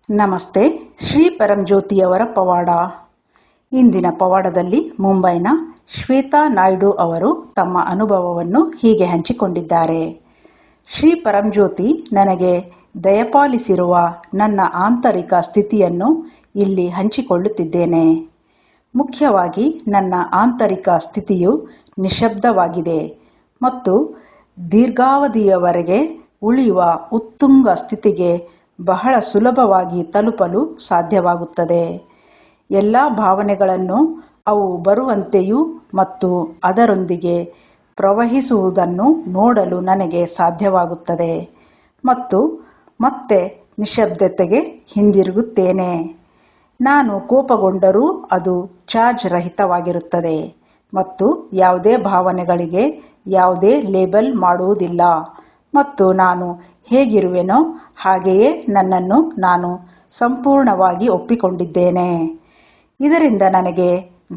ನಮಸ್ತೆ. ಶ್ರೀ ಪರಂಜ್ಯೋತಿಯವರ ಪವಾಡ. ಇಂದಿನ ಪವಾಡದಲ್ಲಿ ಮುಂಬೈನ ಶ್ವೇತಾ ನಾಯ್ಡು ಅವರು ತಮ್ಮ ಅನುಭವವನ್ನು ಹೀಗೆ ಹಂಚಿಕೊಂಡಿದ್ದಾರೆ. ಶ್ರೀ ಪರಂಜ್ಯೋತಿ ನನಗೆ ದಯಪಾಲಿಸಿರುವ ನನ್ನ ಆಂತರಿಕ ಸ್ಥಿತಿಯನ್ನು ಇಲ್ಲಿ ಹಂಚಿಕೊಳ್ಳುತ್ತಿದ್ದೇನೆ. ಮುಖ್ಯವಾಗಿ ನನ್ನ ಆಂತರಿಕ ಸ್ಥಿತಿಯು ನಿಶ್ಶಬ್ದವಾಗಿದೆ ಮತ್ತು ದೀರ್ಘಾವಧಿಯವರೆಗೆ ಉಳಿಯುವ ಉತ್ತುಂಗ ಸ್ಥಿತಿಗೆ ಬಹಳ ಸುಲಭವಾಗಿ ತಲುಪಲು ಸಾಧ್ಯವಾಗುತ್ತದೆ. ಎಲ್ಲ ಭಾವನೆಗಳನ್ನು ಅವು ಬರುವಂತೆಯೂ ಮತ್ತು ಅದರೊಂದಿಗೆ ಪ್ರವಹಿಸುವುದನ್ನು ನೋಡಲು ನನಗೆ ಸಾಧ್ಯವಾಗುತ್ತದೆ ಮತ್ತು ಮತ್ತೆ ನಿಶ್ಶಬ್ದತೆಗೆ ಹಿಂದಿರುಗುತ್ತೇನೆ. ನಾನು ಕೋಪಗೊಂಡರೂ ಅದು ಚಾರ್ಜ್ ರಹಿತವಾಗಿರುತ್ತದೆ ಮತ್ತು ಯಾವುದೇ ಭಾವನೆಗಳಿಗೆ ಯಾವುದೇ ಲೇಬಲ್ ಮಾಡುವುದಿಲ್ಲ ಮತ್ತು ನಾನು ಹೇಗಿರುವೆನೋ ಹಾಗೆಯೇ ನನ್ನನ್ನು ನಾನು ಸಂಪೂರ್ಣವಾಗಿ ಒಪ್ಪಿಕೊಂಡಿದ್ದೇನೆ. ಇದರಿಂದ ನನಗೆ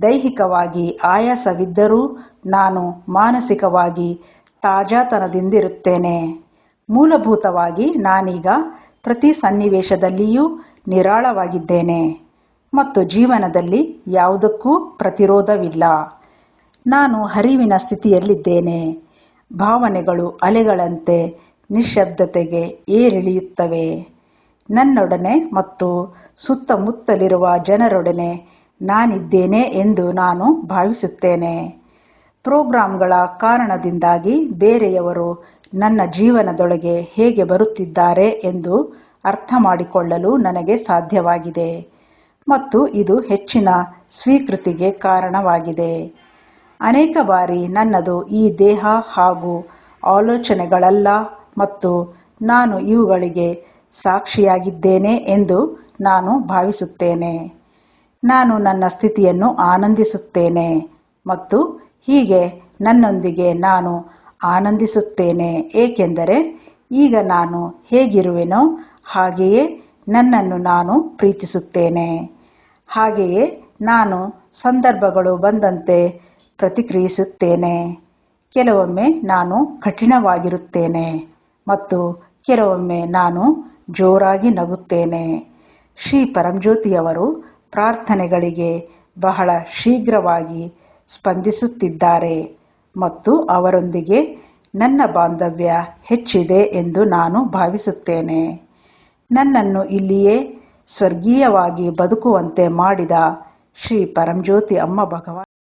ದೈಹಿಕವಾಗಿ ಆಯಾಸವಿದ್ದರೂ ನಾನು ಮಾನಸಿಕವಾಗಿ ತಾಜಾತನದಿಂದಿರುತ್ತೇನೆ. ಮೂಲಭೂತವಾಗಿ ನಾನೀಗ ಪ್ರತಿ ಸನ್ನಿವೇಶದಲ್ಲಿಯೂ ನಿರಾಳವಾಗಿದ್ದೇನೆ ಮತ್ತು ಜೀವನದಲ್ಲಿ ಯಾವುದಕ್ಕೂ ಪ್ರತಿರೋಧವಿಲ್ಲ. ನಾನು ಹರಿವಿನ ಸ್ಥಿತಿಯಲ್ಲಿದ್ದೇನೆ. ಭಾವನೆಗಳು ಅಲೆಗಳಂತೆ ನಿಶ್ಶಬ್ದತೆಗೆ ಏರಿಳಿಯುತ್ತವೆ. ನನ್ನೊಡನೆ ಮತ್ತು ಸುತ್ತಮುತ್ತಲಿರುವ ಜನರೊಡನೆ ನಾನಿದ್ದೇನೆ ಎಂದು ನಾನು ಭಾವಿಸುತ್ತೇನೆ. ಪ್ರೋಗ್ರಾಂಗಳ ಕಾರಣದಿಂದಾಗಿ ಬೇರೆಯವರು ನನ್ನ ಜೀವನದೊಳಗೆ ಹೇಗೆ ಬರುತ್ತಿದ್ದಾರೆ ಎಂದು ಅರ್ಥ ಮಾಡಿಕೊಳ್ಳಲು ನನಗೆ ಸಾಧ್ಯವಾಗಿದೆ ಮತ್ತು ಇದು ಹೆಚ್ಚಿನ ಸ್ವೀಕೃತಿಗೆ ಕಾರಣವಾಗಿದೆ. ಅನೇಕ ಬಾರಿ ನನ್ನದು ಈ ದೇಹ ಹಾಗೂ ಆಲೋಚನೆಗಳಲ್ಲ ಮತ್ತು ನಾನು ಇವುಗಳಿಗೆ ಸಾಕ್ಷಿಯಾಗಿದ್ದೇನೆ ಎಂದು ನಾನು ಭಾವಿಸುತ್ತೇನೆ. ನಾನು ನನ್ನ ಸ್ಥಿತಿಯನ್ನು ಆನಂದಿಸುತ್ತೇನೆ ಮತ್ತು ಹೀಗೆ ನನ್ನೊಂದಿಗೆ ನಾನು ಆನಂದಿಸುತ್ತೇನೆ ಏಕೆಂದರೆ ಈಗ ನಾನು ಹೇಗಿರುವೆನೋ ಹಾಗೆಯೇ ನನ್ನನ್ನು ನಾನು ಪ್ರೀತಿಸುತ್ತೇನೆ. ಹಾಗೆಯೇ ನಾನು ಸಂದರ್ಭಗಳು ಬಂದಂತೆ ಪ್ರತಿಕ್ರಿಯಿಸುತ್ತೇನೆ. ಕೆಲವೊಮ್ಮೆ ನಾನು ಕಠಿಣವಾಗಿರುತ್ತೇನೆ ಮತ್ತು ಕೆಲವೊಮ್ಮೆ ನಾನು ಜೋರಾಗಿ ನಗುತ್ತೇನೆ. ಶ್ರೀ ಪರಂಜ್ಯೋತಿಯವರು ಪ್ರಾರ್ಥನೆಗಳಿಗೆ ಬಹಳ ಶೀಘ್ರವಾಗಿ ಸ್ಪಂದಿಸುತ್ತಿದ್ದಾರೆ ಮತ್ತು ಅವರೊಂದಿಗೆ ನನ್ನ ಬಾಂಧವ್ಯ ಹೆಚ್ಚಿದೆ ಎಂದು ನಾನು ಭಾವಿಸುತ್ತೇನೆ. ನನ್ನನ್ನು ಇಲ್ಲಿಯೇ ಸ್ವರ್ಗೀಯವಾಗಿ ಬದುಕುವಂತೆ ಮಾಡಿದ ಶ್ರೀ ಪರಂಜ್ಯೋತಿ ಅಮ್ಮ ಭಗವಾನ್